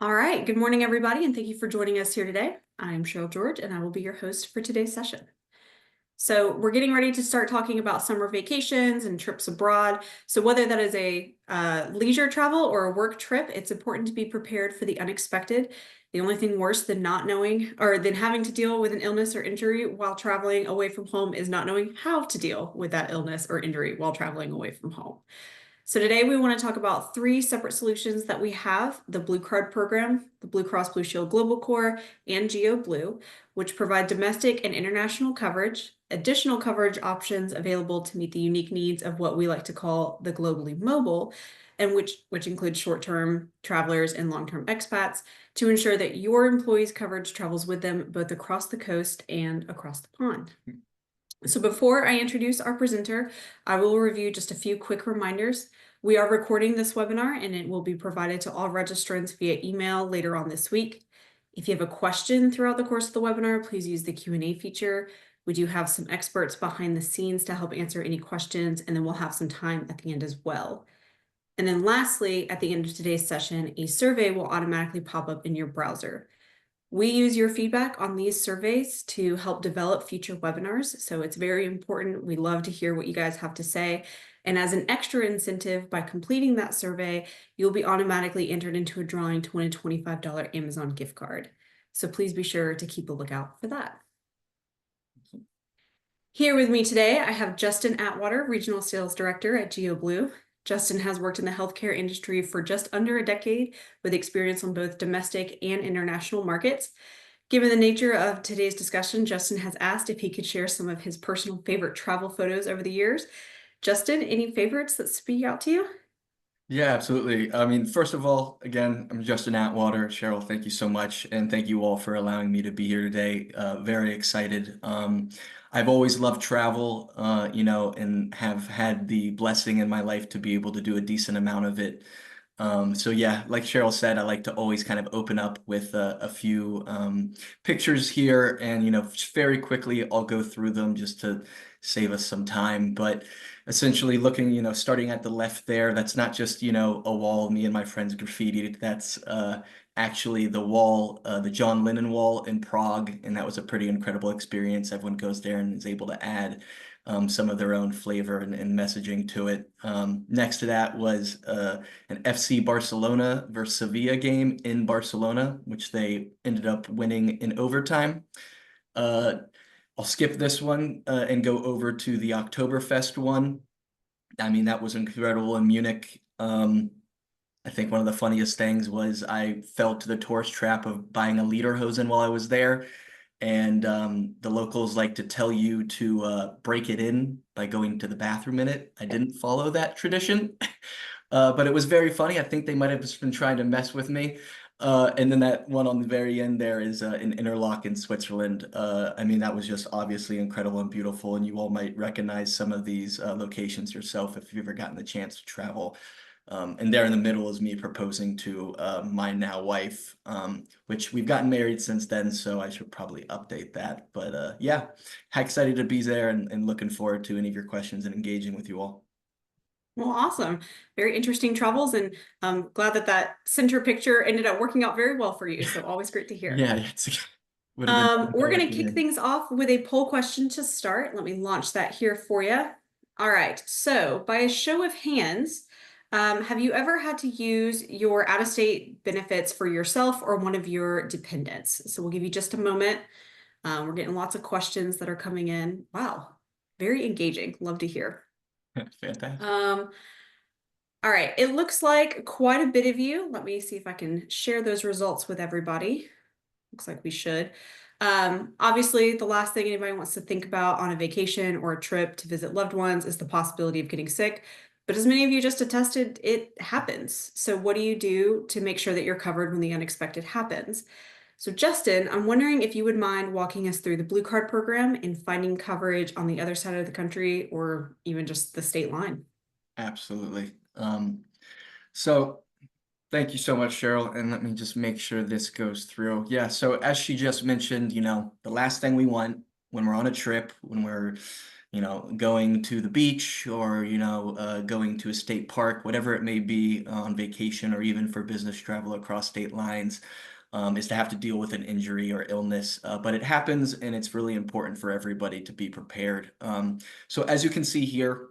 All right, good morning, everybody, and thank you for joining us here today. I'm Cheryl George, and I will be your host for today's session. So we're getting ready to start talking about summer vacations and trips abroad. So whether that is a leisure travel or a work trip, it's important to be prepared for the unexpected. The only thing worse than not knowing or than having to deal with an illness or injury while traveling away from home is not knowing how to deal with that illness or injury while traveling away from home. So today we want to talk about three separate solutions that we have: the BlueCard program, the BlueCross BlueShield Global Core, and GeoBlue, which provide domestic and international coverage, additional coverage options available to meet the unique needs of what we like to call the globally mobile, and which includes short-term travelers and long-term expats, to ensure that your employees' coverage travels with them both across the coast and across the pond. So before I introduce our presenter, I will review just a few quick reminders. We are recording this webinar and it will be provided to all registrants via email later on this week. If you have a question throughout the course of the webinar, please use the Q&A feature. We do have some experts behind the scenes to help answer any questions, and then we'll have some time at the end as well. And then lastly, at the end of today's session, a survey will automatically pop up in your browser. We use your feedback on these surveys to help develop future webinars, so it's very important. We love to hear what you guys have to say. And as an extra incentive, by completing that survey, you'll be automatically entered into a drawing to win a $25 Amazon gift card. So please be sure to keep a lookout for that. Here with me today, I have Justin Atwater, Regional Sales Director at GeoBlue. Justin has worked in the healthcare industry for just under a decade, with experience on both domestic and international markets. Given the nature of today's discussion, Justin has asked if he could share some of his personal favorite travel photos over the years. Justin, any favorites that speak out to you? Yeah, absolutely. I mean, first of all, again, I'm Justin Atwater. Cheryl, thank you so much. And thank you all for allowing me to be here today. Very excited. I've always loved travel, and have had the blessing in my life to be able to do a decent amount of it. So yeah, like Cheryl said, I like to always kind of open up with a few pictures here, and just very quickly I'll go through them just to save us some time. But essentially looking, starting at the left there, that's not just a wall me and my friends graffitied. That's actually the wall, the John Lennon wall in Prague, and that was a pretty incredible experience. Everyone goes there and is able to add some of their own flavor and messaging to it. Next to that was an FC Barcelona versus Sevilla game in Barcelona, which they ended up winning in overtime. I'll skip this one and go over to the Oktoberfest one. I mean, that was incredible in Munich. I think one of the funniest things was I fell to the tourist trap of buying a lederhosen while I was there. And the locals like to tell you to break it in by going to the bathroom in it. I didn't follow that tradition, but it was very funny. I think they might have just been trying to mess with me. And then that one on the very end there is in Interlaken, Switzerland. I mean, that was just obviously incredible and beautiful, and you all might recognize some of these locations yourself if you've ever gotten the chance to travel. And there in the middle is me proposing to my now wife, which we've gotten married since then, so I should probably update that. But yeah, excited to be there and looking forward to any of your questions and engaging with you all. Well, awesome. Very interesting travels, and I'm glad that that center picture ended up working out very well for you. So always great to hear. Yeah, would have been We're better going at to the kick end. things off with a poll question to start. Let me launch that here for you. All right. So by a show of hands, have you ever had to use your out-of-state benefits for yourself or one of your dependents? So we'll give you just a moment. We're getting lots of questions that are coming in. Wow. Very engaging. Love to hear. Fantastic. All right. It looks like quite a bit of you. Let me see if I can share those results with everybody. Looks like we should. Obviously, the last thing anybody wants to think about on a vacation or a trip to visit loved ones is the possibility of getting sick. But as many of you just attested, it happens. So what do you do to make sure that you're covered when the unexpected happens? So Justin, I'm wondering if you would mind walking us through the BlueCard program and finding coverage on the other side of the country or even just the state line. Absolutely. So thank you so much, Cheryl. And let me just make sure this goes through. Yeah, so as she just mentioned, the last thing we want when we're on a trip, when we're, going to the beach or, going to a state park, whatever it may be on vacation or even for business travel across state lines, is to have to deal with an injury or illness. But it happens, and it's really important for everybody to be prepared. So as you can see here,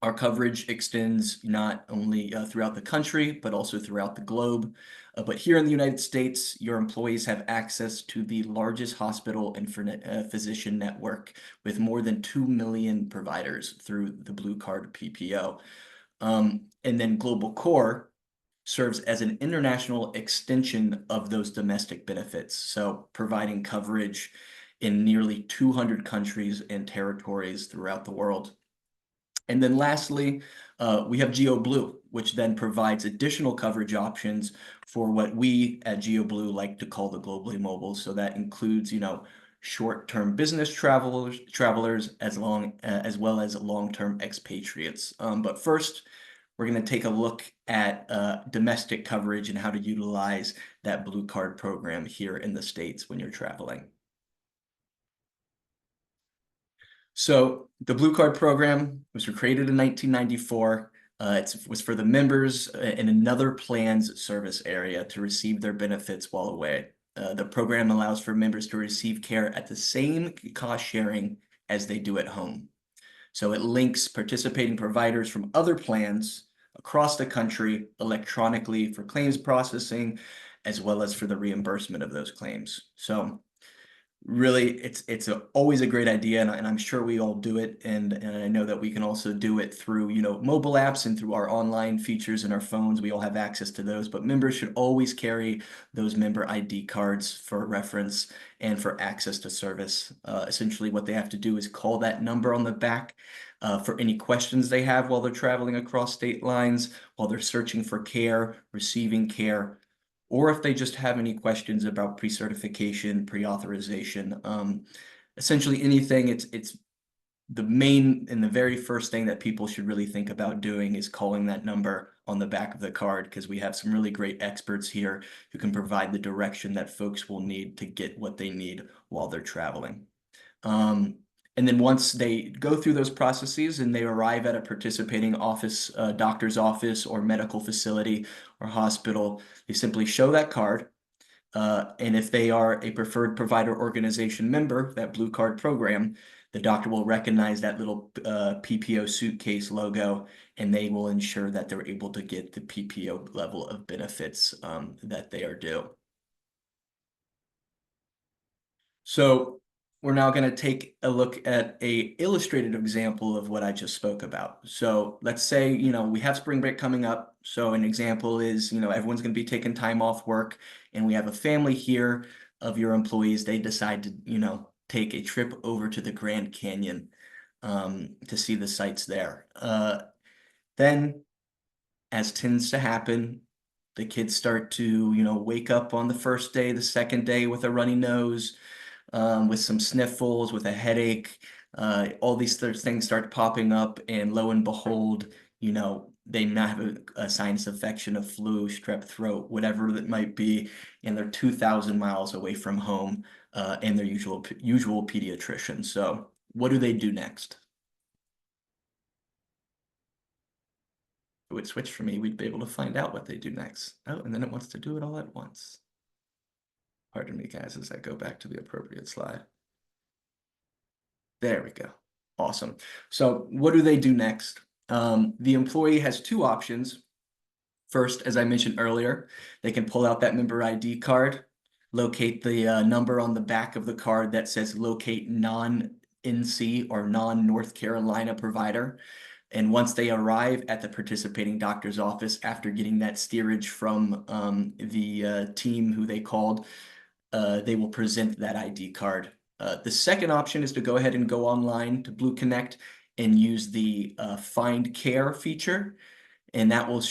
our coverage extends not only throughout the country, but also throughout the globe. But here in the United States, your employees have access to the largest hospital and physician network with more than 2 million providers through the Blue Card PPO. And then Global Core serves as an international extension of those domestic benefits, so providing coverage in nearly 200 countries and territories throughout the world. And then lastly, we have GeoBlue, which then provides additional coverage options for what we at GeoBlue like to call the globally mobile. So that includes, short-term business travelers as well as long-term expatriates. But first, we're going to take a look at domestic coverage and how to utilize that Blue Card program here in the States when you're traveling. So the Blue Card program was created in 1994. It was for the members in another plan's service area to receive their benefits while away. The program allows for members to receive care at the same cost sharing as they do at home. So it links participating providers from other plans across the country electronically for claims processing, as well as for the reimbursement of those claims. So really, it's always a great idea, and I'm sure we all do it, and I know that we can also do it through mobile apps and through our online features in our phones. We all have access to those, but members should always carry those member ID cards for reference and for access to service. Essentially, what they have to do is call that number on the back for any questions they have while they're traveling across state lines, while they're searching for care, receiving care, or if they just have any questions about pre-certification, pre-authorization, essentially anything. It's the main and the very first thing that people should really think about doing is calling that number on the back of the card, because we have some really great experts here who can provide the direction that folks will need to get what they need while they're traveling. And then once they go through those processes and they arrive at a participating office, doctor's office or medical facility or hospital, they simply show that card. And if they are a preferred provider organization member, that Blue Card program, the doctor will recognize that little PPO suitcase logo, and they will ensure that they're able to get the PPO level of benefits that they are due. So we're now going to take a look at a illustrated example of what I just spoke about. So let's say, we have spring break coming up. So an example is, everyone's going to be taking time off work, and we have a family here of your employees. They decide to, take a trip over to the Grand Canyon to see the sights there. Then, as tends to happen, the kids start to, wake up on the first day, the second day with a runny nose, with some sniffles, with a headache. All these things start popping up, and lo and behold, they now have a sinus infection, a flu, strep throat, whatever that might be, and they're 2,000 miles away from home and their usual pediatrician. So what do they do next? If it would switch for me, we'd be able to find out what they do next. Oh, and then it wants to do it all at once. Pardon me, guys, as I go back to the appropriate slide. There we go. Awesome. So what do they do next? The employee has two options. First, as I mentioned earlier, they can pull out that member ID card, locate the number on the back of the card that says locate non-NC or non-North Carolina provider. And once they arrive at the participating doctor's office after getting that steerage from the team who they called, they will present that ID card. The second option is to go ahead and go online to Blue Connect and use the Find Care feature, and that will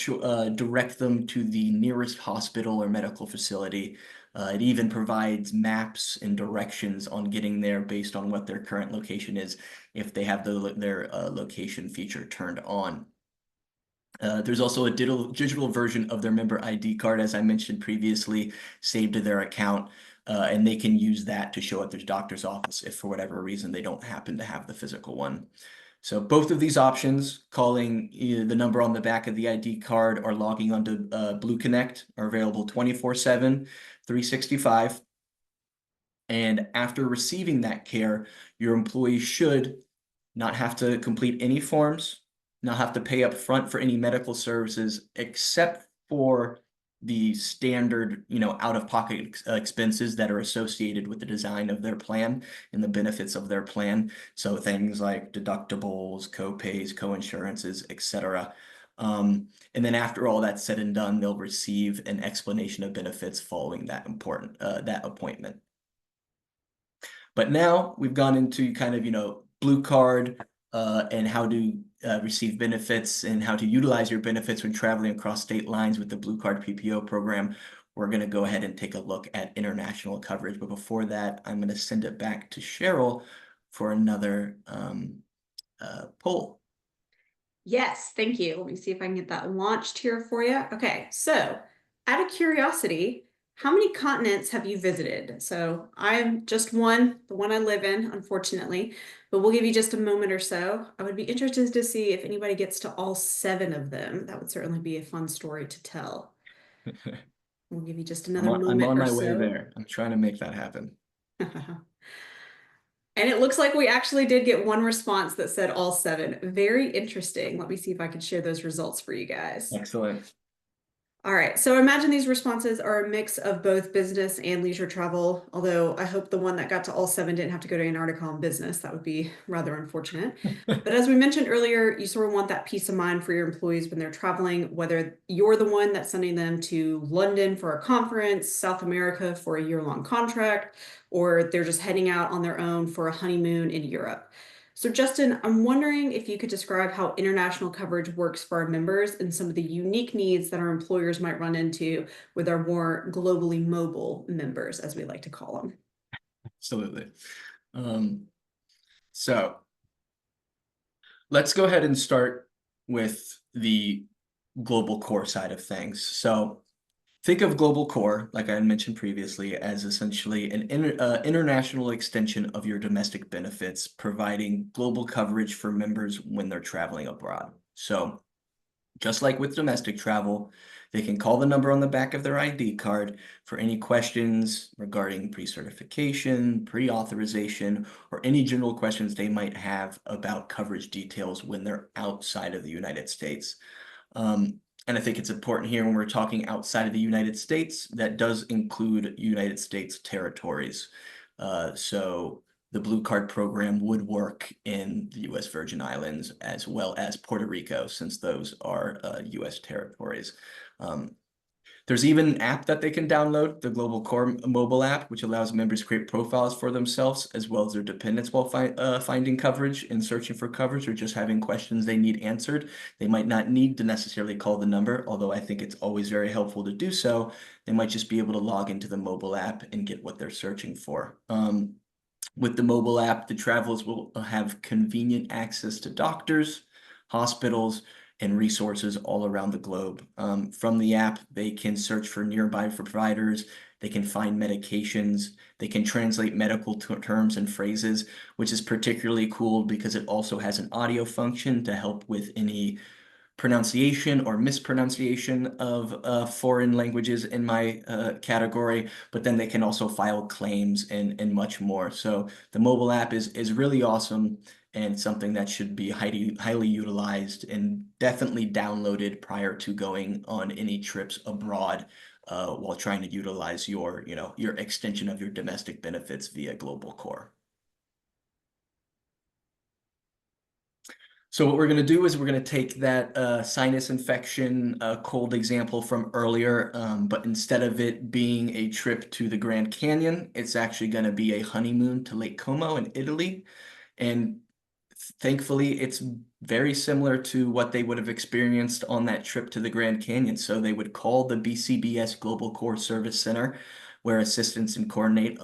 direct them to the nearest hospital or medical facility. It even provides maps and directions on getting there based on what their current location is, if they have their location feature turned on. There's also a digital version of their member ID card, as I mentioned previously, saved to their account. and they can use that to show at their doctor's office if for whatever reason they don't happen to have the physical one. So both of these options, calling the number on the back of the ID card or logging onto Blue Connect, are available 24/7, 365. And after receiving that care, your employee should not have to complete any forms, not have to pay up front for any medical services, except for the standard, out-of-pocket expenses that are associated with the design of their plan and the benefits of their plan. So things like deductibles, co-pays, co-insurances, etc. And then after all that's said and done, they'll receive an explanation of benefits following that appointment. But now we've gone into kind of, Blue Card and how to receive benefits and how to utilize your benefits when traveling across state lines with the Blue Card PPO program. We're going to go ahead and take a look at international coverage. But before that, I'm going to send it back to Cheryl for another poll. Yes, thank you. Let me see if I can get that launched here for you. Okay, so out of curiosity, how many continents have you visited? So I'm just one, the one I live in, unfortunately, but we'll give you just a moment or so. I would be interested to see if anybody gets to all 7 of them. That would certainly be a fun story to tell. We'll give you just I'm another on, I'm moment on or my way so. there. I'm trying to make that happen. And it looks like we actually did get one response that said all 7. Very interesting. Let me see if I can share those results for you guys. Excellent. All right, so imagine these responses are a mix of both business and leisure travel, although I hope the one that got to all 7 didn't have to go to Antarctica on business. That would be rather unfortunate. But as we mentioned earlier, you sort of want that peace of mind for your employees when they're traveling, whether you're the one that's sending them to London for a conference, South America for a year-long contract, or they're just heading out on their own for a honeymoon in Europe. So Justin, I'm wondering if you could describe how international coverage works for our members and some of the unique needs that our employers might run into with our more globally mobile members, as we like to call them. Absolutely. So let's go ahead and start with the global core side of things. So think of global core, like I mentioned previously, as essentially an international extension of your domestic benefits, providing global coverage for members when they're traveling abroad. So just like with domestic travel, they can call the number on the back of their ID card for any questions regarding pre-certification, pre-authorization, or any general questions they might have about coverage details when they're outside of the United States. And I think it's important here when we're talking outside of the United States, that does include United States territories. So the Blue Card program would work in the U.S. Virgin Islands as well as Puerto Rico, since those are U.S. territories. There's even an app that they can download, the Global Core mobile app, which allows members to create profiles for themselves as well as their dependents while finding coverage and searching for coverage or just having questions they need answered. They might not need to necessarily call the number, although I think it's always very helpful to do so. They might just be able to log into the mobile app and get what they're searching for. With the mobile app, the travelers will have convenient access to doctors, hospitals, and resources all around the globe. From the app, they can search for nearby providers, they can find medications, they can translate medical terms and phrases, which is particularly cool because it also has an audio function to help with any pronunciation or mispronunciation of foreign languages in my category, but then they can also file claims and much more. So the mobile app is really awesome and something that should be highly utilized and definitely downloaded prior to going on any trips abroad while trying to utilize your extension of your domestic benefits via Global Core. So what we're going to do is we're going to take that sinus infection cold example from earlier, but instead of it being a trip to the Grand Canyon, it's actually going to be a honeymoon to Lake Como in Italy. And thankfully, it's very similar to what they would have experienced on that trip to the Grand Canyon. So they would call the BCBS Global Core Service Center, where assistance and coordinate,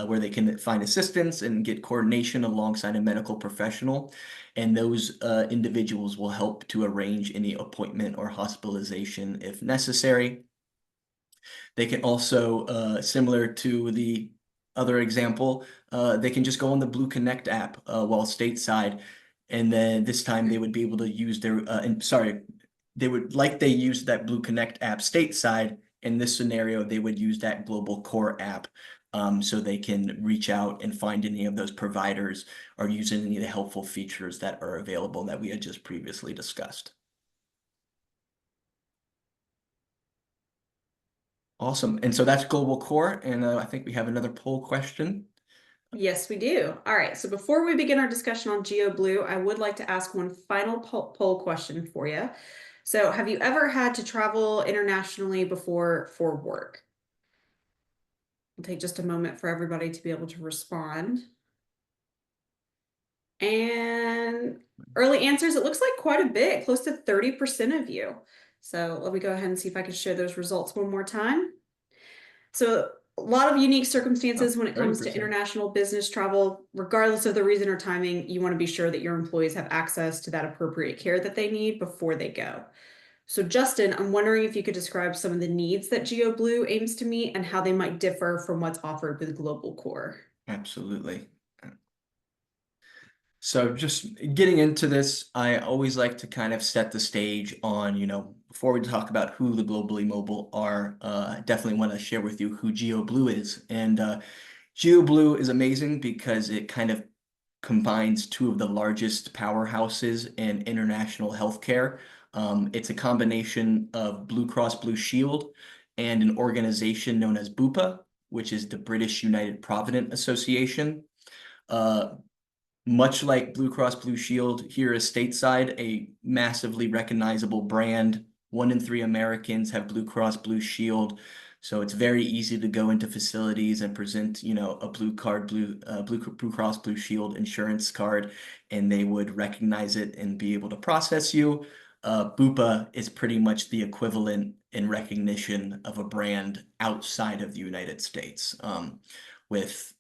where they can find assistance and get coordination alongside a medical professional. And those individuals will help to arrange any appointment or hospitalization if necessary. They can also, similar to the other example, they can just go on the Blue Connect app while stateside, and then this time they would be able to use their they would, like they used that Blue Connect app stateside. In this scenario, they would use that Global Core app, so they can reach out and find any of those providers or use any of the helpful features that are available that we had just previously discussed. Awesome. And so that's Global Core. And I think we have another poll question. Yes, we do. All right. So before we begin our discussion on GeoBlue, I would like to ask one final poll question for you. So have you ever had to travel internationally before for work? I'll take just a moment for everybody to be able to respond. And early answers, it looks like quite a bit, close to 30% of you. So let me go ahead and see if I can show those results one more time. So a lot of unique circumstances when it comes to 30%. international business travel, regardless of the reason or timing, you want to be sure that your employees have access to that appropriate care that they need before they go. So Justin, I'm wondering if you could describe some of the needs that GeoBlue aims to meet and how they might differ from what's offered with Global Core. Absolutely. So just getting into this, I always like to kind of set the stage on, before we talk about who the Globally Mobile are, I definitely want to share with you who GeoBlue is. And GeoBlue is amazing because it kind of combines two of the largest powerhouses in international healthcare. It's a combination of BlueCross BlueShield and an organization known as BUPA, which is the British United Provident Association. Much like BlueCross BlueShield, here is stateside, a massively recognizable brand. 1 in 3 Americans have BlueCross BlueShield. So it's very easy to go into facilities and present, a Blue Cross Blue Shield insurance card, and they would recognize it and be able to process you. Bupa is pretty much the equivalent in recognition of a brand outside of the United States, with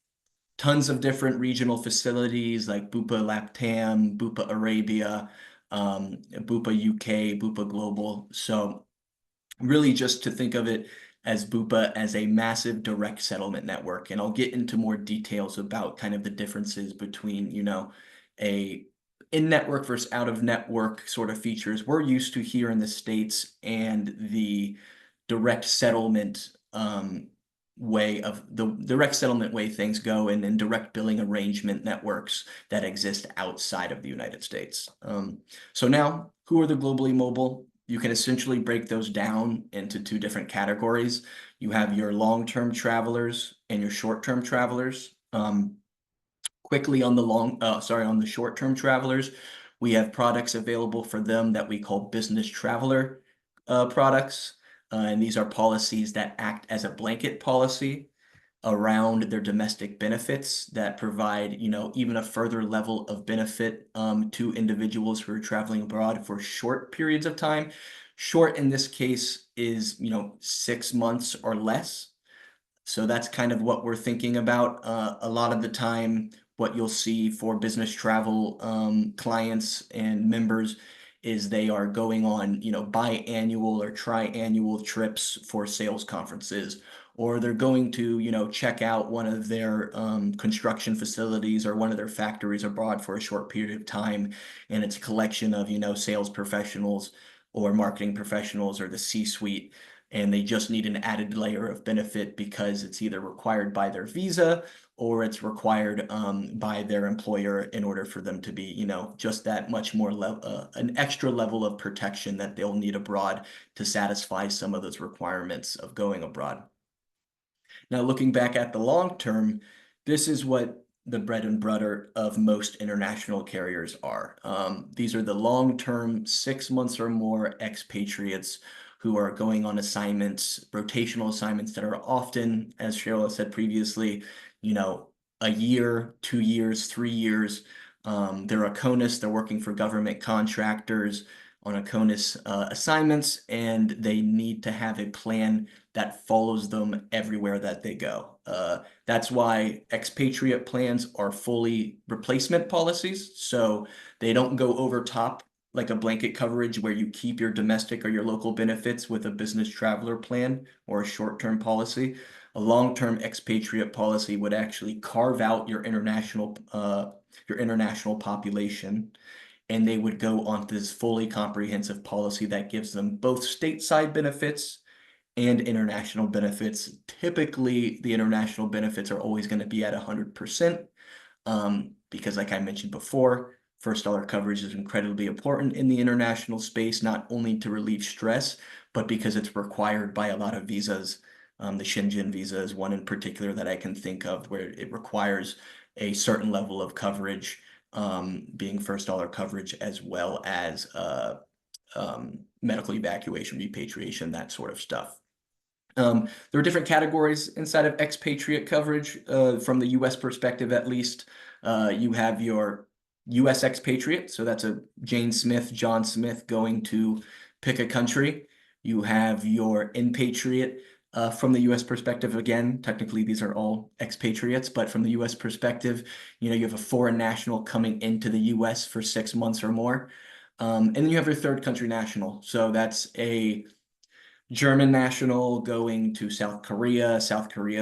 tons of different regional facilities like Bupa Laptam, Bupa Arabia, Bupa UK, Bupa Global. So really just to think of it as Bupa as a massive direct settlement network. And I'll get into more details about kind of the differences between, a in-network versus out-of-network sort of features we're used to here in the States and the direct settlement way things go and direct billing arrangement networks that exist outside of the United States. So now, who are the globally mobile? You can essentially break those down into 2 different categories. You have your long-term travelers and your short-term travelers. Quickly on the short-term travelers, we have products available for them that we call business traveler products. And these are policies that act as a blanket policy around their domestic benefits that provide, even a further level of benefit to individuals who are traveling abroad for short periods of time. Short in this case is, 6 months or less. So that's kind of what we're thinking about. A lot of the time, what you'll see for business travel clients and members is they are going on, biannual or triannual trips for sales conferences, or they're going to, check out one of their construction facilities or one of their factories abroad for a short period of time. And it's a collection of, sales professionals or marketing professionals or the C-suite, and they just need an added layer of benefit because it's either required by their visa or it's required by their employer in order for them to be, just that much more an extra level of protection that they'll need abroad to satisfy some of those requirements of going abroad. Now, looking back at the long term, this is what the bread and butter of most international carriers are. These are the long-term, 6 months or more expatriates who are going on assignments, rotational assignments that are often, as Cheryl said previously, a year, 2 years, 3 years. They're ACONUS, they're working for government contractors on ACONUS assignments, and they need to have a plan that follows them everywhere that they go. That's why expatriate plans are fully replacement policies. So they don't go over top like a blanket coverage where you keep your domestic or your local benefits with a business traveler plan or a short-term policy. A long-term expatriate policy would actually carve out your international population, and they would go on this fully comprehensive policy that gives them both stateside benefits and international benefits. Typically, the international benefits are always going to be at 100%, because like I mentioned before, first dollar coverage is incredibly important in the international space, not only to relieve stress, but because it's required by a lot of visas. The Shenzhen visa is one in particular that I can think of where it requires a certain level of coverage, being first dollar coverage, as well as medical evacuation, repatriation, that sort of stuff. There are different categories inside of expatriate coverage, from the US perspective at least. You have your US expatriate, so that's a Jane Smith, John Smith going to pick a country. You have your impatriate, from the US perspective. Again, technically these are all expatriates, but from the US perspective, you have a foreign national coming into the US for 6 months or more. And then you have your third country national. So that's a German national going to South Korea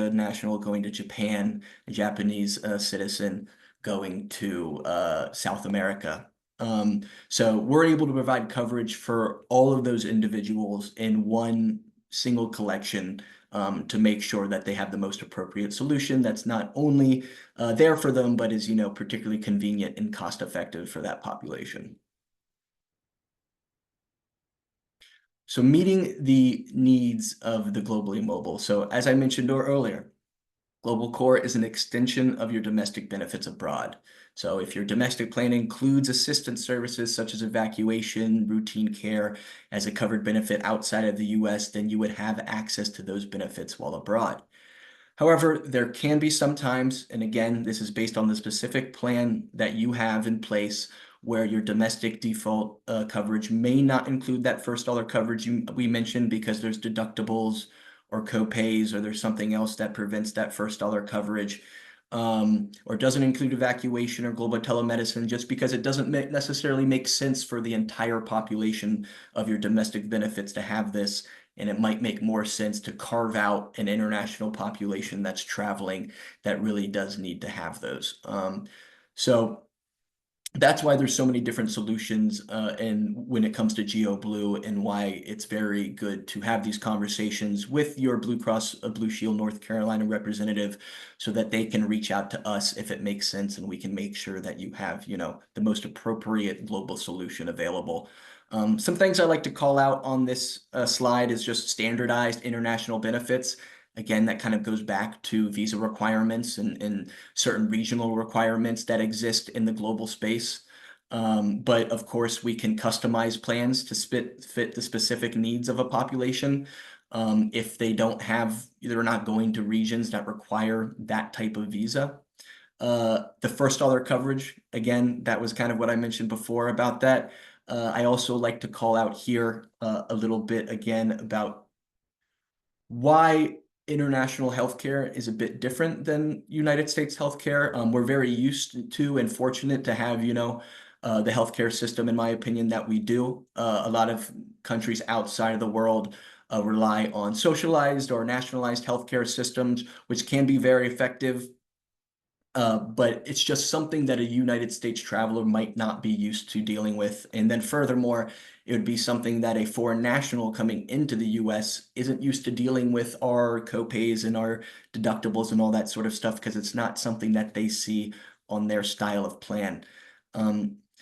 national going to Japan, a Japanese citizen going to South America. So we're able to provide coverage for all of those individuals in one single collection, to make sure that they have the most appropriate solution that's not only there for them, but is, particularly convenient and cost effective for that population. So meeting the needs of the globally mobile. So as I mentioned earlier, Global Core is an extension of your domestic benefits abroad. So if your domestic plan includes assistance services such as evacuation, routine care as a covered benefit outside of the US, then you would have access to those benefits while abroad. However, there can be some times, and again, this is based on the specific plan that you have in place, where your domestic default coverage may not include that first dollar coverage we mentioned, because there's deductibles or co-pays, or there's something else that prevents that first dollar coverage, or doesn't include evacuation or global telemedicine, just because it doesn't necessarily make sense for the entire population of your domestic benefits to have this. And it might make more sense to carve out an international population that's traveling that really does need to have those. So that's why there's so many different solutions, and when it comes to GeoBlue, and why it's very good to have these conversations with your BlueCross, BlueShield North Carolina representative, so that they can reach out to us if it makes sense, and we can make sure that you have, the most appropriate global solution available. Some things I like to call out on this slide is just standardized international benefits. Again, that kind of goes back to visa requirements and certain regional requirements that exist in the global space. But of course, we can customize plans to fit the specific needs of a population. If they don't have, they're not going to regions that require that type of visa. The first dollar coverage, again, that was kind of what I mentioned before about that. I also like to call out here a little bit again about why international healthcare is a bit different than United States healthcare. We're very used to and fortunate to have, the healthcare system, in my opinion, that we do. A lot of countries outside of the world rely on socialized or nationalized healthcare systems, which can be very effective. But it's just something that a United States traveler might not be used to dealing with. And then furthermore, it would be something that a foreign national coming into the US isn't used to dealing with, our co-pays and our deductibles and all that sort of stuff, because it's not something that they see on their style of plan.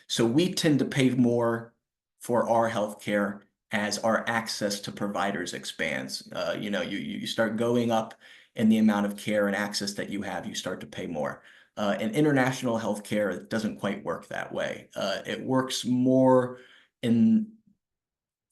So we tend to pay more for our healthcare as our access to providers expands. You start going up in the amount of care and access that you have, you start to pay more. And international healthcare doesn't quite work that way. It works more in,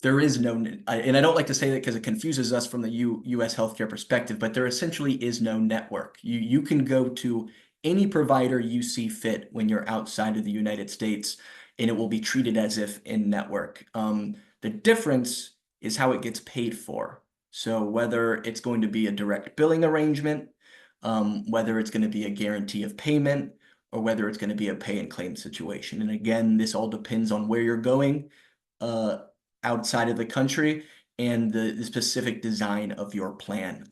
there is no, and I don't like to say that because it confuses us from the US healthcare perspective, but there essentially is no network. You can go to any provider you see fit when you're outside of the United States, and it will be treated as if in network. The difference is how it gets paid for. So whether it's going to be a direct billing arrangement, whether it's going to be a guarantee of payment, or whether it's going to be a pay and claim situation. And again, this all depends on where you're going outside of the country and the specific design of your plan.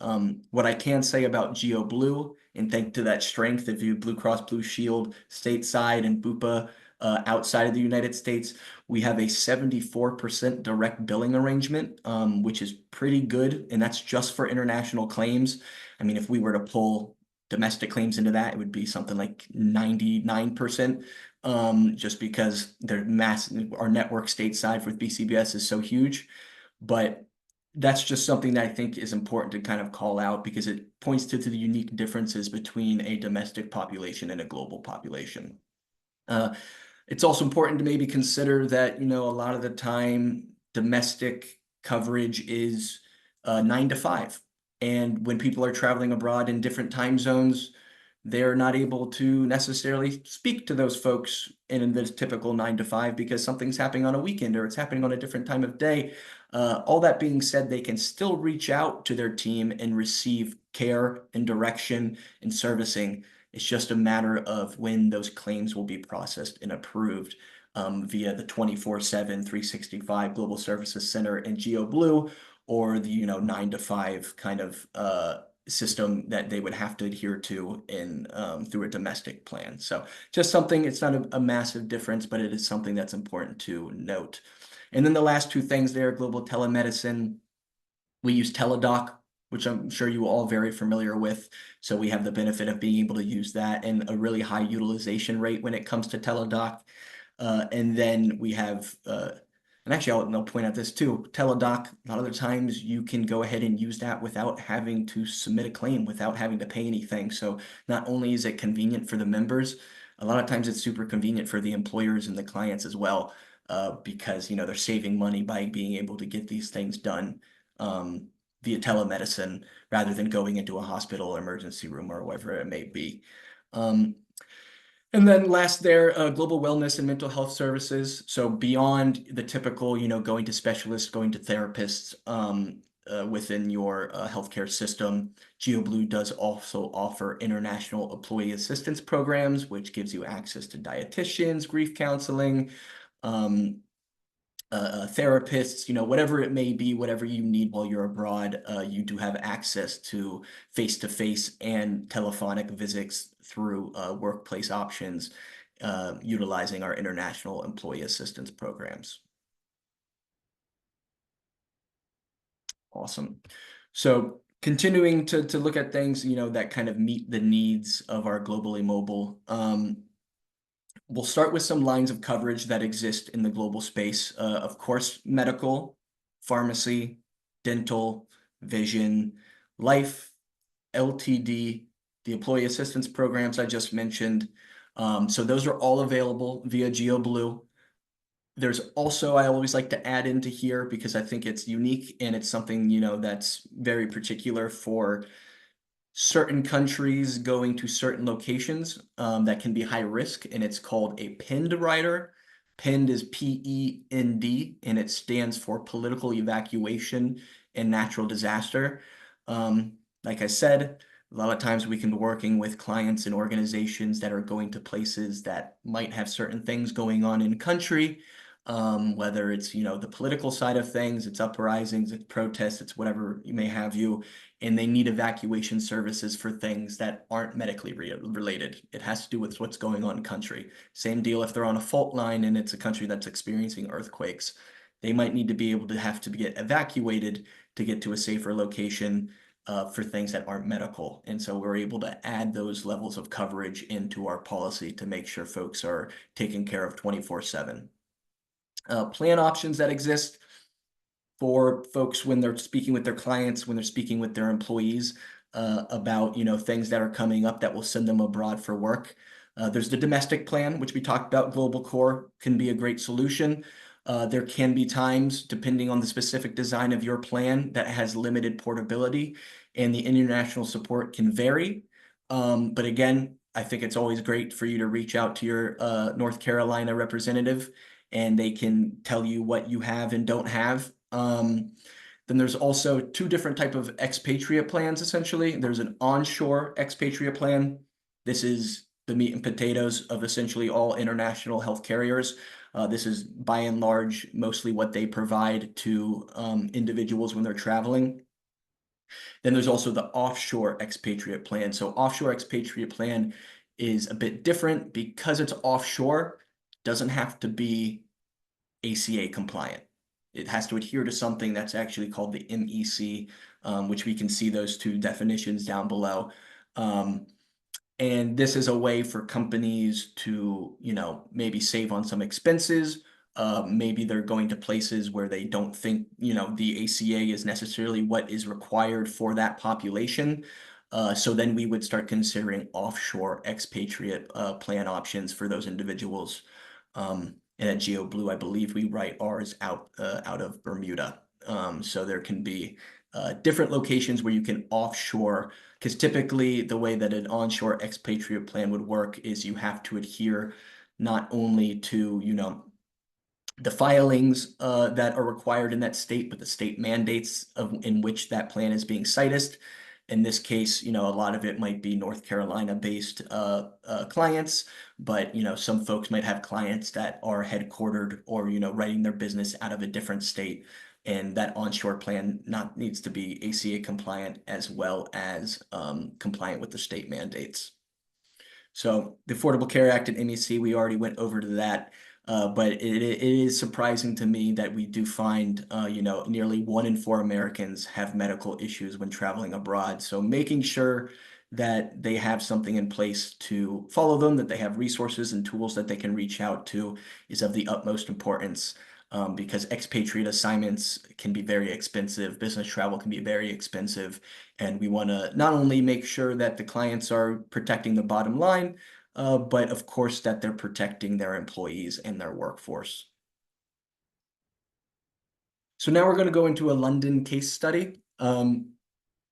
What I can say about GeoBlue, and thanks to that strength of you BlueCross, BlueShield stateside and Bupa outside of the United States, we have a 74% direct billing arrangement, which is pretty good, and that's just for international claims. I mean, if we were to pull domestic claims into that, it would be something like 99%, just because they're massive. Our network stateside with BCBS is so huge, but that's just something that I think is important to kind of call out because it points to the unique differences between a domestic population and a global population. It's also important to maybe consider that, a lot of the time domestic coverage is 9 to 5. And when people are traveling abroad in different time zones, they're not able to necessarily speak to those folks in the typical 9 to 5 because something's happening on a weekend or it's happening on a different time of day. All that being said, they can still reach out to their team and receive care and direction and servicing. It's just a matter of when those claims will be processed and approved via the 24/7, 365 Global Services Center and GeoBlue, or the 9 to 5 kind of system that they would have to adhere to in through a domestic plan. So just something, it's not a massive difference, but it is something that's important to note. And then the last two things there, global telemedicine. We use Teladoc, which I'm sure you all very familiar with. So we have the benefit of being able to use that and a really high utilization rate when it comes to Teladoc. And then we have, and actually I'll point out this too, Teladoc, a lot of the times you can go ahead and use that without having to submit a claim, without having to pay anything. So not only is it convenient for the members, a lot of times it's super convenient for the employers and the clients as well, because, they're saving money by being able to get these things done via telemedicine rather than going into a hospital or emergency room or whatever it may be. And then last there, global wellness and mental health services. So beyond the typical, going to specialists, going to therapists within your healthcare system, GeoBlue does also offer international employee assistance programs, which gives you access to dietitians, grief counseling, therapists, whatever it may be, whatever you need while you're abroad, you do have access to face-to-face and telephonic visits through workplace options, utilizing our international employee assistance programs. Awesome. So continuing to look at things, that kind of meet the needs of our globally mobile. We'll start with some lines of coverage that exist in the global space. Of course, medical, pharmacy, dental, vision, life, LTD, the employee assistance programs I just mentioned. So those are all available via GeoBlue. There's also, I always like to add into here because I think it's unique and it's something, that's very particular for certain countries going to certain locations that can be high risk, and it's called a PEND rider. PEND is PEND, and it stands for Political Evacuation and Natural Disaster. Like I said, a lot of times we can be working with clients and organizations that are going to places that might have certain things going on in country, whether it's, the political side of things, it's uprisings, it's protests, it's whatever you may have you, and they need evacuation services for things that aren't medically related. It has to do with what's going on in country. Same deal if they're on a fault line and it's a country that's experiencing earthquakes. They might need to be able to have to get evacuated to get to a safer location for things that aren't medical. And so we're able to add those levels of coverage into our policy to make sure folks are taken care of 24/7. Plan options that exist for folks when they're speaking with their clients, when they're speaking with their employees about, things that are coming up that will send them abroad for work. There's the domestic plan, which we talked about. Global Core can be a great solution. There can be times, depending on the specific design of your plan, that has limited portability, and the international support can vary. But again, I think it's always great for you to reach out to your North Carolina representative, and they can tell you what you have and don't have. Then there's also two different type of expatriate plans, essentially. There's an onshore expatriate plan. This is the meat and potatoes of essentially all international health carriers. This is by and large mostly what they provide to individuals when they're traveling. Then there's also the offshore expatriate plan. So offshore expatriate plan is a bit different because it's offshore, doesn't have to be ACA compliant. It has to adhere to something that's actually called the MEC, which we can see those two definitions down below. And this is a way for companies to, maybe save on some expenses. Maybe they're going to places where they don't think, the ACA is necessarily what is required for that population. So then we would start considering offshore expatriate plan options for those individuals. And at GeoBlue, I believe we write ours out of Bermuda. So there can be different locations where you can offshore, because typically the way that an onshore expatriate plan would work is you have to adhere not only to, the filings that are required in that state, but the state mandates in which that plan is being cited. In this case, a lot of it might be North Carolina-based clients, but some folks might have clients that are headquartered or writing their business out of a different state, and that onshore plan needs to be ACA compliant as well as compliant with the state mandates. So the Affordable Care Act and MEC, we already went over to that. But it is surprising to me that we do find, nearly 1 in 4 Americans have medical issues when traveling abroad. So making sure that they have something in place to follow them, that they have resources and tools that they can reach out to is of the utmost importance. Because expatriate assignments can be very expensive, business travel can be very expensive, and we want to not only make sure that the clients are protecting the bottom line, but of course that they're protecting their employees and their workforce. So now we're going to go into a London case study.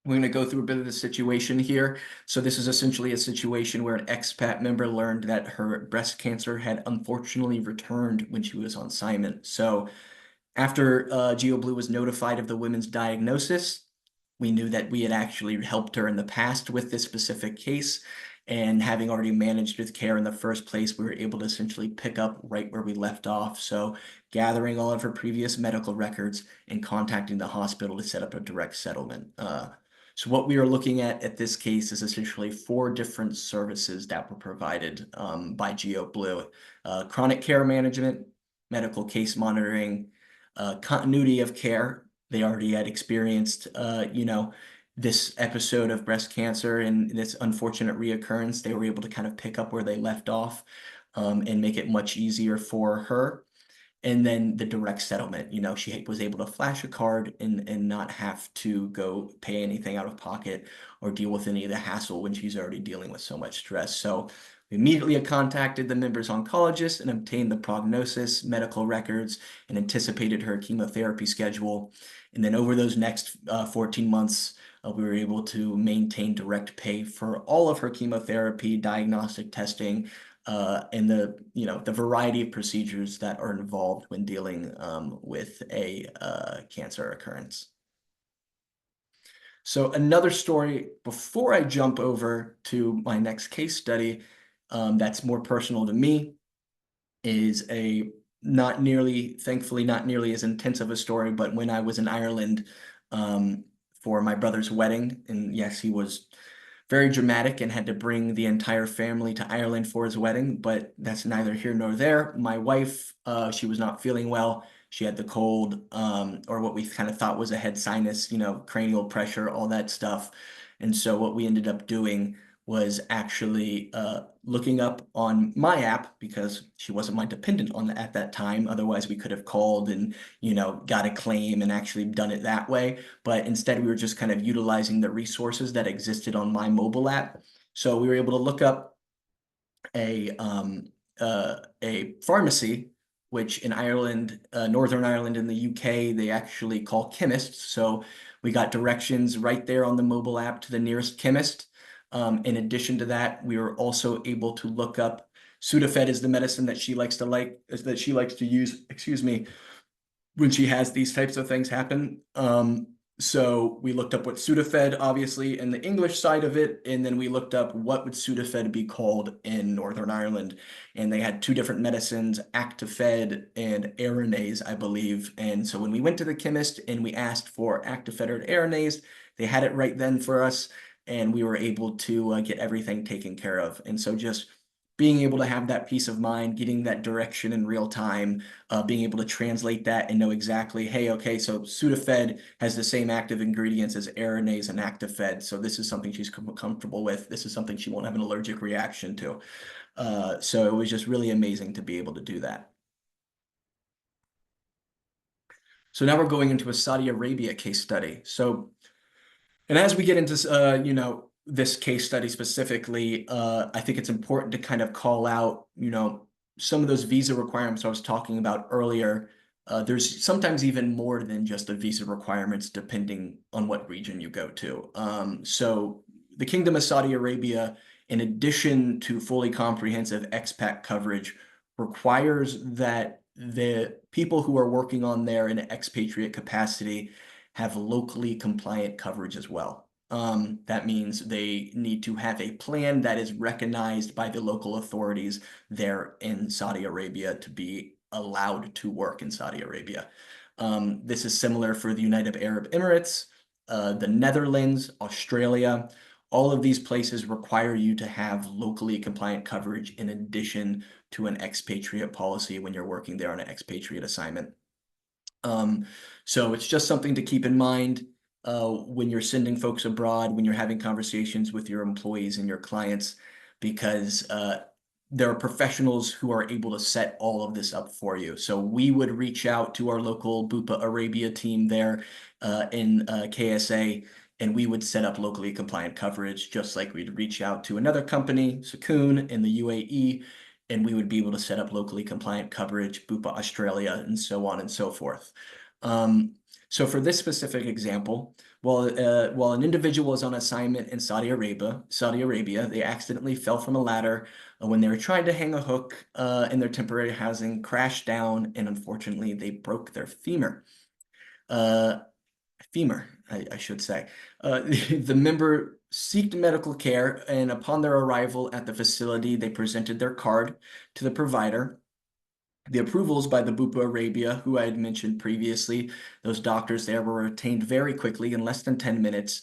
We're going to go through a bit of the situation here. So this is essentially a situation where an expat member learned that her breast cancer had unfortunately returned when she was on assignment. So after GeoBlue was notified of the woman's diagnosis, we knew that we had actually helped her in the past with this specific case. And having already managed with care in the first place, we were able to essentially pick up right where we left off. So gathering all of her previous medical records and contacting the hospital to set up a direct settlement. So what we are looking at this case is essentially 4 different services that were provided by GeoBlue. Chronic care management, medical case monitoring, continuity of care. They already had experienced, this episode of breast cancer and this unfortunate reoccurrence. They were able to kind of pick up where they left off and make it much easier for her. And then the direct settlement, she was able to flash a card and not have to go pay anything out of pocket or deal with any of the hassle when she's already dealing with so much stress. So we immediately contacted the member's oncologist and obtained the prognosis, medical records, and anticipated her chemotherapy schedule. And then over those next 14 months, we were able to maintain direct pay for all of her chemotherapy, diagnostic testing, and the variety of procedures that are involved when dealing with a cancer occurrence. So another story before I jump over to my next case study that's more personal to me is thankfully not nearly as intense of a story, but when I was in Ireland for my brother's wedding, and yes, he was very dramatic and had to bring the entire family to Ireland for his wedding, but that's neither here nor there. My wife, she was not feeling well. She had the cold, or what we kind of thought was a head sinus, cranial pressure, all that stuff. And so what we ended up doing was actually looking up on my app, because she wasn't my dependent on at that time. Otherwise, we could have called and, got a claim and actually done it that way. But instead, we were just kind of utilizing the resources that existed on my mobile app. So we were able to look up a pharmacy, which in Ireland, Northern Ireland in the UK, they actually call chemists. So we got directions right there on the mobile app to the nearest chemist. In addition to that, we were also able to look up Sudafed is the medicine that she likes to use, when she has these types of things happen. So we looked up what Sudafed, obviously, and the English side of it, and then we looked up what would Sudafed be called in Northern Ireland. And they had two different medicines, Actifed and Aranase, I believe. And so when we went to the chemist and we asked for Actifed or Aranase, they had it right then for us, and we were able to get everything taken care of. And so just being able to have that peace of mind, getting that direction in real time, being able to translate that and know exactly, hey, okay, so Sudafed has the same active ingredients as Aranase and Actifed, so this is something she's comfortable with. This is something she won't have an allergic reaction to. So it was just really amazing to be able to do that. So now we're going into a Saudi Arabia case study. So, and as we get into, this case study specifically, I think it's important to kind of call out, some of those visa requirements I was talking about earlier. There's sometimes even more than just the visa requirements depending on what region you go to. So the Kingdom of Saudi Arabia, in addition to fully comprehensive expat coverage, requires that the people who are working on there in an expatriate capacity have locally compliant coverage as well. That means they need to have a plan that is recognized by the local authorities there in Saudi Arabia to be allowed to work in Saudi Arabia. This is similar for the United Arab Emirates, the Netherlands, Australia. All of these places require you to have locally compliant coverage in addition to an expatriate policy when you're working there on an expatriate assignment. So it's just something to keep in mind when you're sending folks abroad, when you're having conversations with your employees and your clients, because there are professionals who are able to set all of this up for you. So we would reach out to our local Bupa Arabia team there in KSA, and we would set up locally compliant coverage, just like we'd reach out to another company, Sakoon, in the UAE, and we would be able to set up locally compliant coverage, Bupa Australia, and so on and so forth. So for this specific example, while an individual is on assignment in Saudi Arabia, they accidentally fell from a ladder when they were trying to hang a hook in their temporary housing, crashed down, and unfortunately they broke their femur. I should say. The member sought medical care, and upon their arrival at the facility, they presented their card to the provider. The approvals by the Bupa Arabia, who I had mentioned previously, those doctors there were obtained very quickly in less than 10 minutes.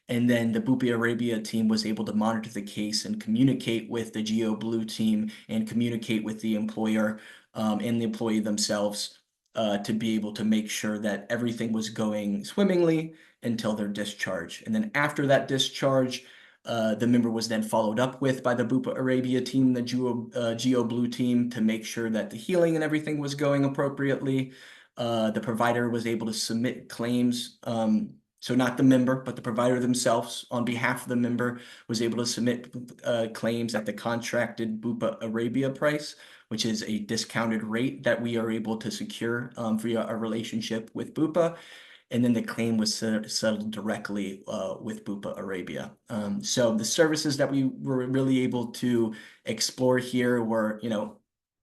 And then the Bupa Arabia team was able to monitor the case and communicate with the GeoBlue team and communicate with the employer and the employee themselves to be able to make sure that everything was going swimmingly until their discharge. And then after that discharge, the member was then followed up with by the Bupa Arabia team, the GeoBlue team, to make sure that the healing and everything was going appropriately. The provider was able to submit claims. So not the member, but the provider themselves, on behalf of the member, was able to submit claims at the contracted Bupa Arabia price, which is a discounted rate that we are able to secure via our relationship with Bupa. And then the claim was settled directly with Bupa Arabia. So the services that we were really able to explore here were,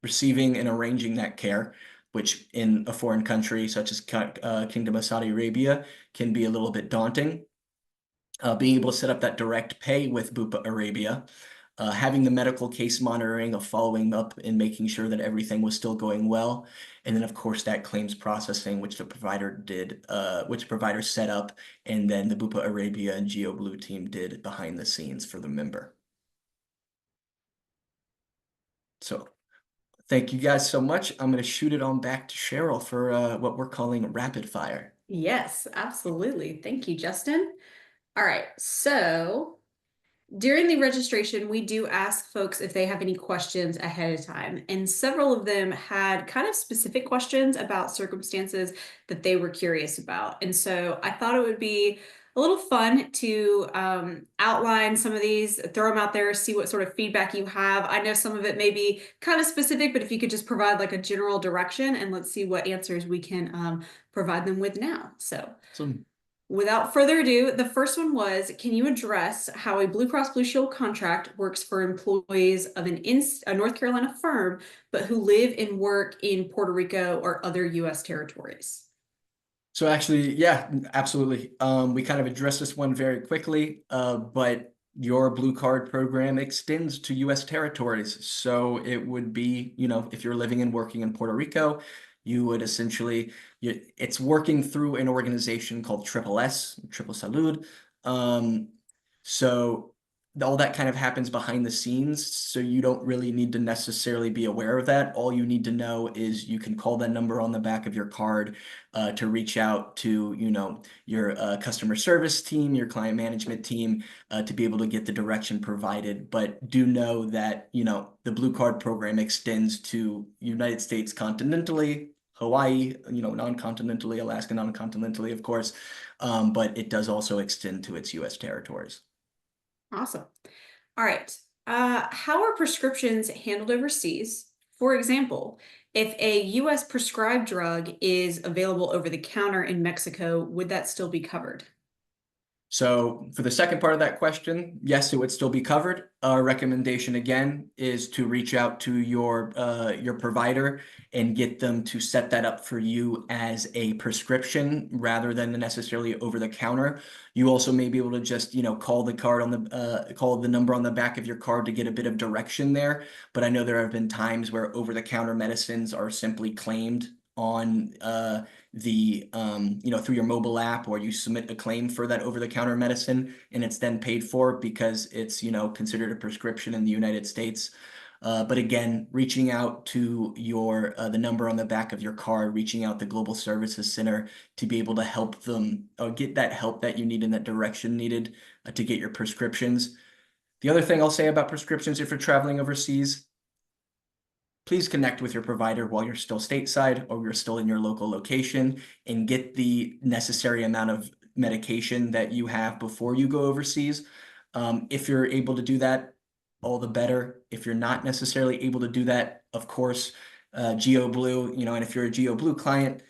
receiving and arranging that care, which in a foreign country such as Kingdom of Saudi Arabia can be a little bit daunting. Being able to set up that direct pay with Bupa Arabia, having the medical case monitoring of following up and making sure that everything was still going well. And then, of course, that claims processing, which the provider did, which provider set up, and then the Bupa Arabia and GeoBlue team did behind the scenes for the member. So thank you guys so much. I'm going to shoot it on back to Cheryl for what we're calling rapid fire. Yes, absolutely. Thank you, Justin. All right, so during the registration, we do ask folks if they have any questions ahead of time, and several of them had kind of specific questions about circumstances that they were curious about. And so I thought it would be a little fun to outline some of these, throw them out there, see what sort of feedback you have. I know some of it may be kind of specific, but if you could just provide like a general direction, and let's see what answers we can provide them with now. So. Without further ado, the first one was, can you address how a BlueCross BlueShield contract works for employees of a North Carolina firm, but who live and work in Puerto Rico or other U.S. territories? So actually, yeah, absolutely. We kind of addressed this one very quickly, but your Blue Card program extends to U.S. territories. So it would be, if you're living and working in Puerto Rico, you would essentially, it's working through an organization called Triple S, Triple Salud. So all that kind of happens behind the scenes. So you don't really need to necessarily be aware of that. All you need to know is you can call that number on the back of your card to reach out to, your customer service team, your client management team, to be able to get the direction provided. But do know that, the Blue Card program extends to United States continentally, Hawaii, non-continentally, Alaska non-continentally, of course, but it does also extend to its U.S. territories. Awesome. All right. How are prescriptions handled overseas? For example, if a US prescribed drug is available over the counter in Mexico, would that still be covered? So for the second part of that question, yes, it would still be covered. Our recommendation again is to reach out to your provider and get them to set that up for you as a prescription rather than necessarily over the counter. You also may be able to just, call the card on the call the number on the back of your card to get a bit of direction there. But I know there have been times where over the counter medicines are simply claimed on through your mobile app, or you submit a claim for that over-the-counter medicine and it's then paid for because it's considered a prescription in the United States. But again, reaching out to the number on the back of your card, reaching out to Global Services Center to be able to help them or get that help that you need in that direction needed to get your prescriptions. The other thing I'll say about prescriptions if you're traveling overseas, please connect with your provider while you're still stateside or you're still in your local location and get the necessary amount of medication that you have before you go overseas. If you're able to do that, all the better. If you're not necessarily able to do that, of course, GeoBlue, and if you're a GeoBlue client,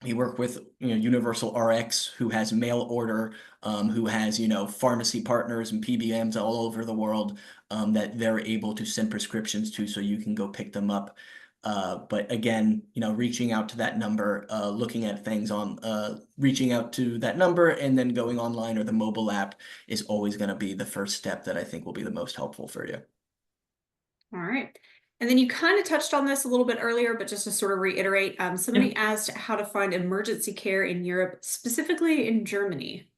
we work with Universal RX, who has mail order, who has pharmacy partners and PBMs all over the world that they're able to send prescriptions to, so you can go pick them up. But again, reaching out to that number, looking at things on reaching out to that number and then going online or the mobile app is always going to be the first step that I think will be the most helpful for you. All right. And then you kind of touched on this a little bit earlier, but just to sort of reiterate, somebody asked how to find emergency care in Europe, specifically in Germany.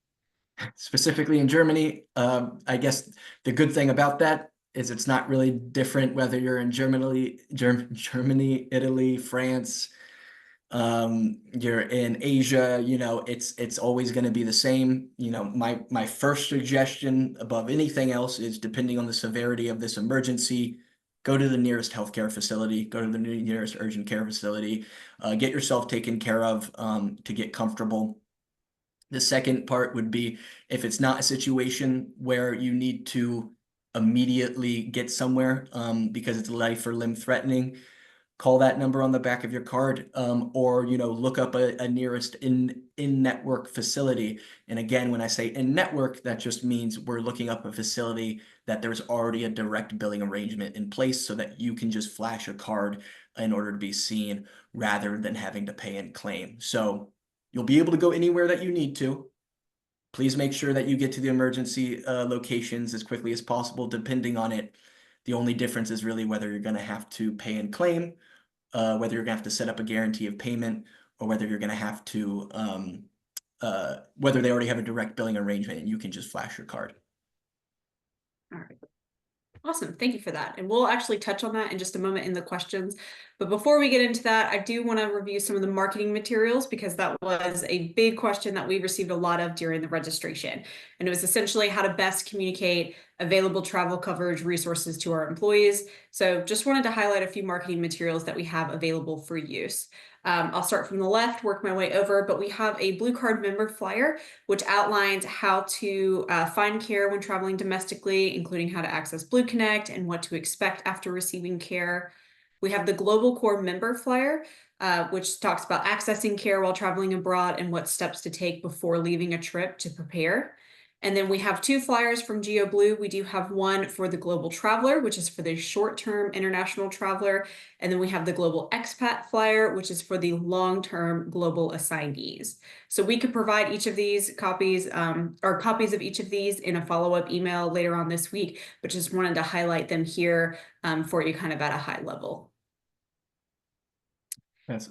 Specifically in Germany, I guess the good thing about that is it's not really different whether you're in Germany, Italy, France, you're in Asia, it's always going to be the same. My first suggestion above anything else is, depending on the severity of this emergency, go to the nearest healthcare facility, go to the nearest urgent care facility, get yourself taken care of to get comfortable. The second part would be, if it's not a situation where you need to immediately get somewhere because it's life or limb threatening, call that number on the back of your card, or look up a nearest in-network facility. And again, when I say in-network, that just means we're looking up a facility that there's already a direct billing arrangement in place so that you can just flash a card in order to be seen rather than having to pay and claim. So you'll be able to go anywhere that you need to. Please make sure that you get to the emergency locations as quickly as possible, depending on it. The only difference is really whether you're going to have to pay and claim, whether you're going to have to set up a guarantee of payment, or whether you're going to have to, whether they already have a direct billing arrangement and you can just flash your card. All right. Awesome. Thank you for that. And we'll actually touch on that in just a moment in the questions. But before we get into that, I do want to review some of the marketing materials, because that was a big question that we received a lot of during the registration. And it was essentially how to best communicate available travel coverage resources to our employees. So just wanted to highlight a few marketing materials that we have available for use. I'll start from the left, work my way over, but we have a Blue Card member flyer, which outlines how to find care when traveling domestically, including how to access Blue Connect and what to expect after receiving care. We have the Global Core member flyer, which talks about accessing care while traveling abroad and what steps to take before leaving a trip to prepare. And then we have 2 flyers from GeoBlue. We do have one for the Global Traveler, which is for the short-term international traveler. And then we have the Global Expat flyer, which is for the long-term global assignees. So we could provide each of these copies, or copies of each of these in a follow-up email later on this week, but just wanted to highlight them here for you kind of at a high level. That's,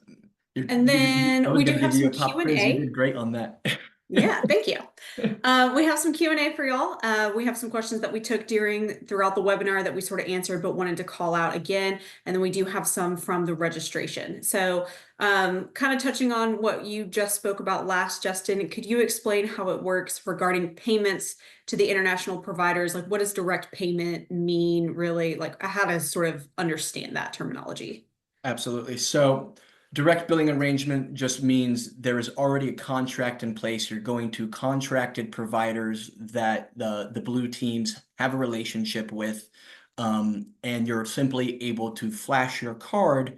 And I then was we going do to have give you some a pop quiz. You Q&A. did great on that. Yeah, thank you. We have some Q&A for y'all. We have some questions that we took throughout the webinar that we sort of answered, but wanted to call out again. And then we do have some from the registration. So kind of touching on what you just spoke about last, Justin, could you explain how it works regarding payments to the international providers? Like, what does direct payment mean, really? Like, how to sort of understand that terminology? Absolutely. So direct billing arrangement just means there is already a contract in place. You're going to contracted providers that the Blue teams have a relationship with, and you're simply able to flash your card,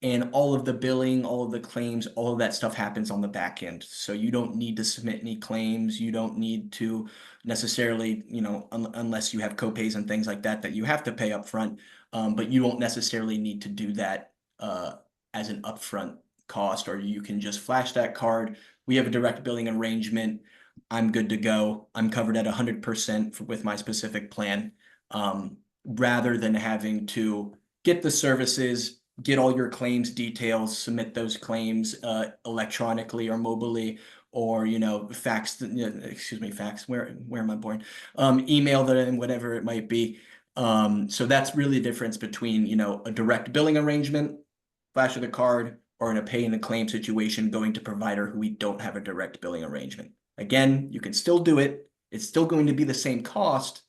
and all of the billing, all of the claims, all of that stuff happens on the back end. So you don't need to submit any claims. You don't need to necessarily, unless you have copays and things like that you have to pay up front, but you won't necessarily need to do that as an upfront cost, or you can just flash that card. We have a direct billing arrangement. I'm good to go. I'm covered at 100% with my specific plan, rather than having to get the services, get all your claims details, submit those claims electronically or mobilely, or fax. Excuse me, fax. Where am I born? Email that and whatever it might be. So that's really the difference between a direct billing arrangement, flash of the card, or in a pay in the claim situation, going to provider who we don't have a direct billing arrangement. Again, you can still do it. It's still going to be the same cost.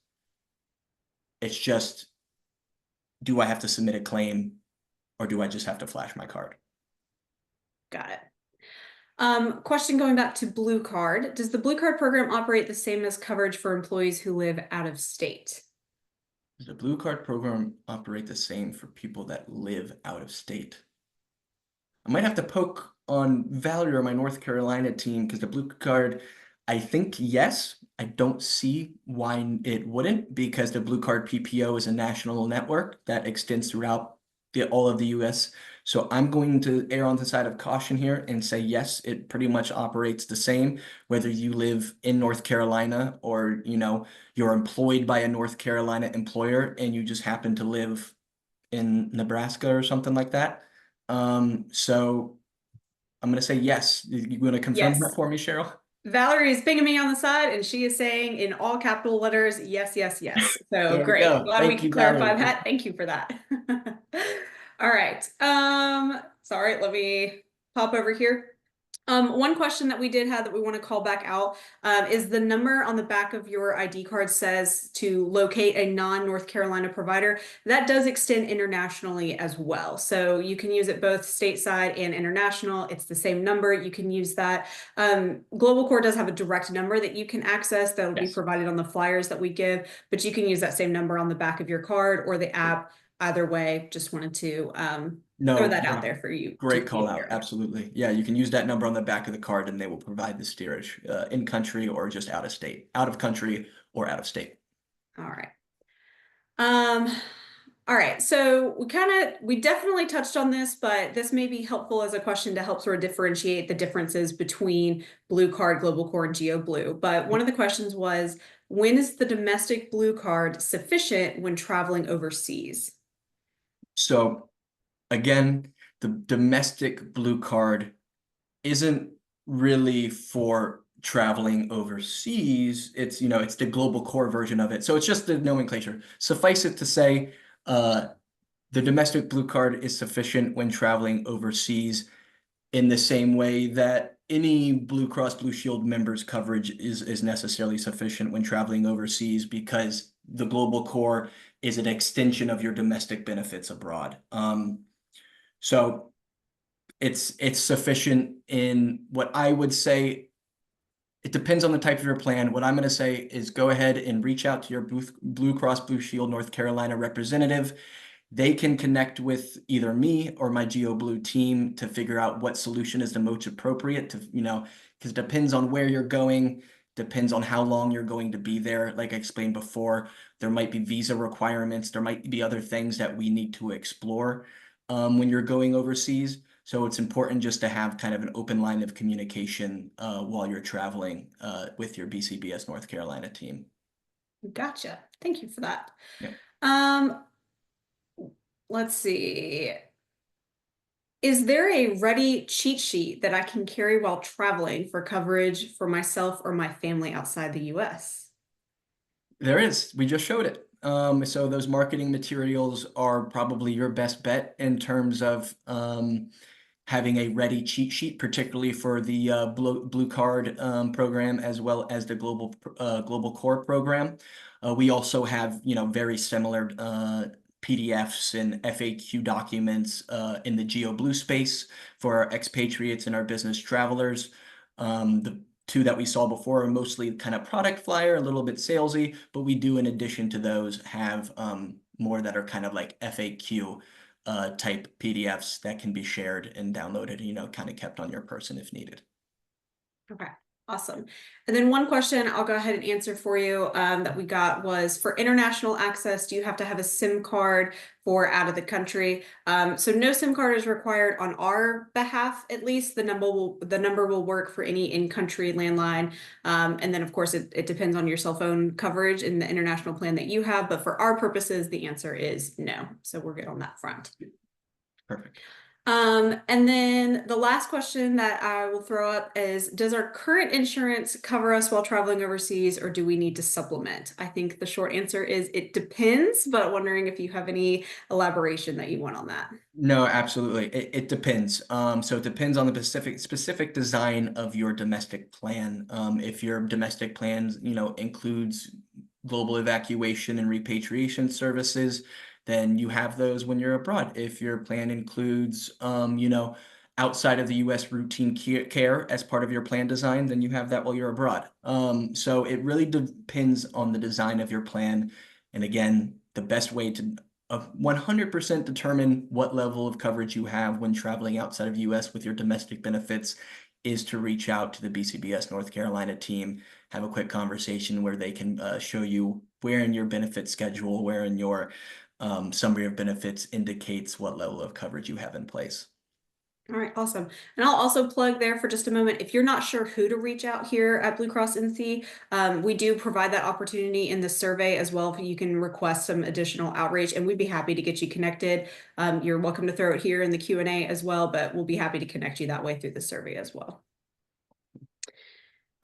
It's just, do I have to submit a claim, or do I just have to flash my card? Got it. Question going back to Blue Card. Does the Blue Card program operate the same as coverage for employees who live out of state? Does the Blue Card program operate the same for people that live out of state? I might have to poke on Valerie or my North Carolina team, because the Blue Card, I think yes. I don't see why it wouldn't, because the Blue Card PPO is a national network that extends throughout all of the US. So I'm going to err on the side of caution here and say yes, it pretty much operates the same, whether you live in North Carolina or you're employed by a North Carolina employer and you just happen to live in Nebraska or something like that. So I'm going to say yes. You going to confirm that for me, Cheryl? Valerie is pinging me on the side, and she is saying in all capital letters, yes, yes, yes. So There we great. go. Glad we Thank could you, clarify Valerie. that. Thank you for that. All right. Sorry, let me pop over here. One question that we did have that we want to call back out is the number on the back of your ID card says to locate a non-North Carolina provider. That does extend internationally as well. So you can use it both stateside and international. It's the same number. You can use that. Global Core does have a direct number that you can access that will be provided on the flyers that we give, but you can use that same number on the back of your card or the app. Either way, just wanted to throw that out there for you. Great call out. Absolutely. Yeah, you can use that number on the back of the card and they will provide the steerage in country or just out of state, out of country or out of state. All right. All right. So we definitely touched on this, but this may be helpful as a question to help sort of differentiate the differences between Blue Card, Global Core, and GeoBlue. But one of the questions was, when is the domestic Blue Card sufficient when traveling overseas? So again, the domestic Blue Card isn't really for traveling overseas. It's it's the Global Core version of it. So it's just the nomenclature. Suffice it to say, the domestic Blue Card is sufficient when traveling overseas, in the same way that any BlueCross BlueShield members coverage is necessarily sufficient when traveling overseas, because the Global Core is an extension of your domestic benefits abroad. So it's sufficient in what I would say. It depends on the type of your plan. What I'm going to say is go ahead and reach out to your BlueCross BlueShield North Carolina representative. They can connect with either me or my GeoBlue team to figure out what solution is the most appropriate to, because it depends on where you're going. Depends on how long you're going to be there. Like I explained before, there might be visa requirements. There might be other things that we need to explore when you're going overseas. So it's important just to have kind of an open line of communication while you're traveling with your BCBS North Carolina team. Gotcha. Thank you for that. Yeah. Let's see. Is there a ready cheat sheet that I can carry while traveling for coverage for myself or my family outside the US? There is. We just showed it. So those marketing materials are probably your best bet in terms of having a ready cheat sheet, particularly for the Blue Card program as well as the Global Core program. We also have, very similar PDFs and FAQ documents in the GeoBlue space for our expatriates and our business travelers. The two that we saw before are mostly kind of product flyer, a little bit salesy, but we do, in addition to those, have more that are kind of like FAQ type PDFs that can be shared and downloaded, kind of kept on your person if needed. Okay, awesome. And then one question I'll go ahead and answer for you that we got was, for international access, do you have to have a SIM card for out of the country? So no SIM card is required on our behalf, at least. The number will work for any in-country landline. And then of course it depends on your cell phone coverage and the international plan that you have. But for our purposes, the answer is no. So we're good on that front. Perfect. And then the last question that I will throw up is, does our current insurance cover us while traveling overseas, or do we need to supplement? I think the short answer is it depends, but wondering if you have any elaboration that you want on that. No, absolutely. It depends. So it depends on the specific design of your domestic plan. If your domestic plan, includes global evacuation and repatriation services, then you have those when you're abroad. If your plan includes, outside of the U.S. routine care as part of your plan design, then you have that while you're abroad. So it really depends on the design of your plan. And again, the best way to 100% determine what level of coverage you have when traveling outside of U.S. with your domestic benefits is to reach out to the BCBS North Carolina team, have a quick conversation where they can show you where in your benefit schedule, where in your summary of benefits indicates what level of coverage you have in place. All right, awesome. And I'll also plug there for just a moment, if you're not sure who to reach out here at BlueCross NC, we do provide that opportunity in the survey as well. If you can request some additional outreach, and we'd be happy to get you connected. You're welcome to throw it here in the Q&A as well, but we'll be happy to connect you that way through the survey as well.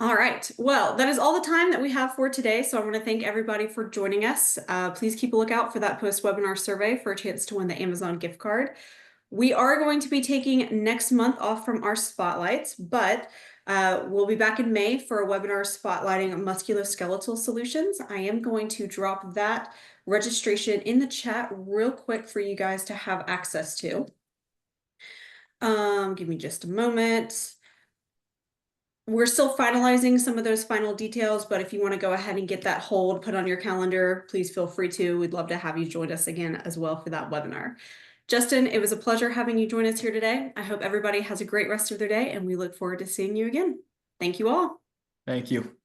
All right, well, that is all the time that we have for today. So I want to thank everybody for joining us. Please keep a lookout for that post-webinar survey for a chance to win the Amazon gift card. We are going to be taking next month off from our spotlights, but we'll be back in May for a webinar spotlighting musculoskeletal solutions. I am going to drop that registration in the chat real quick for you guys to have access to. Give me just a moment. We're still finalizing some of those final details, but if you want to go ahead and get that hold put on your calendar, please feel free to. We'd love to have you join us again as well for that webinar. Justin, it was a pleasure having you join us here today. I hope everybody has a great rest of their day, and we look forward to seeing you again. Thank you all. Thank you.